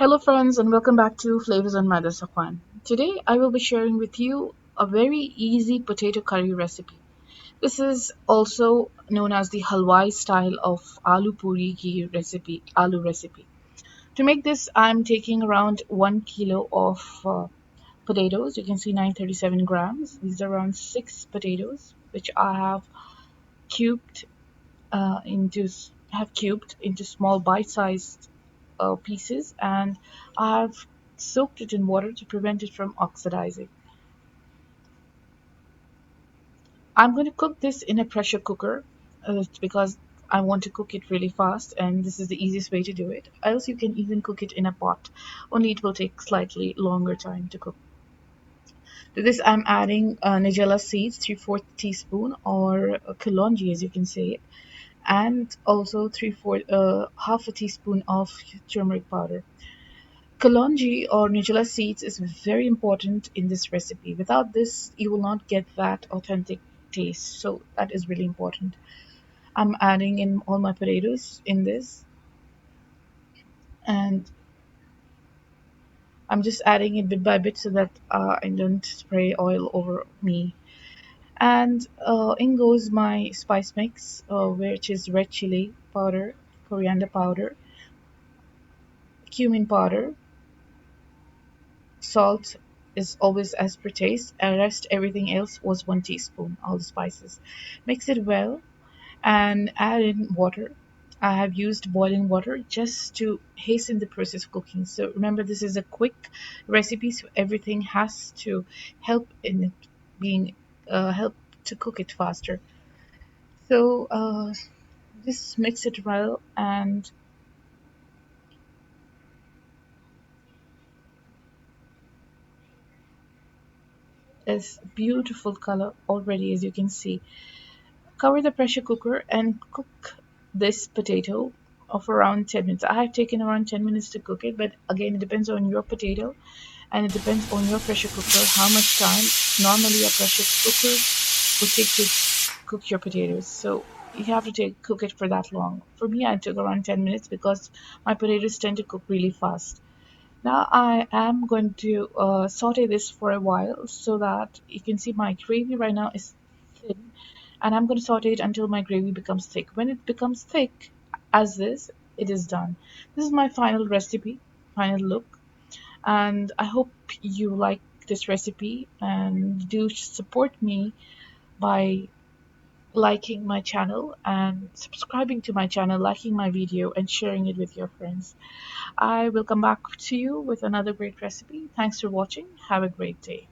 Hello, friends, and welcome back to Flavors on Mother's One. Today, I will be sharing with you a very easy potato curry recipe. This is also known as the Halwai style of Aloo Poori ki recipe, Aloo recipe. To make this, I'm taking around 1 kilo of potatoes. You can see 937 grams. These are around 6 potatoes, which I cubed have cubed into small bite-sized pieces, and I've soaked it in water to prevent it from oxidizing. I'm going to cook this in a pressure cooker because I want to cook it really fast, and this is the easiest way to do it. Else, you can even cook it in a pot, only it will take slightly longer time to cook. To this, I'm adding nigella seeds, 3/4 teaspoon, or kalonji as you can say it, and also half a teaspoon of turmeric powder. Kalonji or nigella seeds is very important in this recipe. Without this, you will not get that authentic taste. So that is really important. I'm adding in all my potatoes in this, and I'm just adding it bit by bit so that I don't spray oil over me. And in goes my spice mix, which is red chili powder, coriander powder, cumin powder, salt is always as per taste, and rest everything else was 1 teaspoon, all the spices. Mix it well and add in water. I have used boiling water just to hasten the process of cooking. So remember, this is a quick recipe, so everything has to help in it being help to cook it faster. So just mix it well, and it's beautiful color already, as you can see. Cover the pressure cooker and cook this potato of around 10 minutes. I have taken around 10 minutes to cook it, but again, it depends on your potato and it depends on your pressure cooker how much time normally a pressure cooker would take to cook your potatoes. So you have to cook it for that long. For me, I took around 10 minutes because my potatoes tend to cook really fast. Now I am going to saute this for a while so that you can see my gravy right now is thin, and I'm going to saute it until my gravy becomes thick. When it becomes thick as this, it is done. This is my final recipe, final look, and I hope you like this recipe and do support me by liking my channel and subscribing to my channel, liking my video and sharing it with your friends. I will come back to you with another great recipe. Thanks for watching. Have a great day.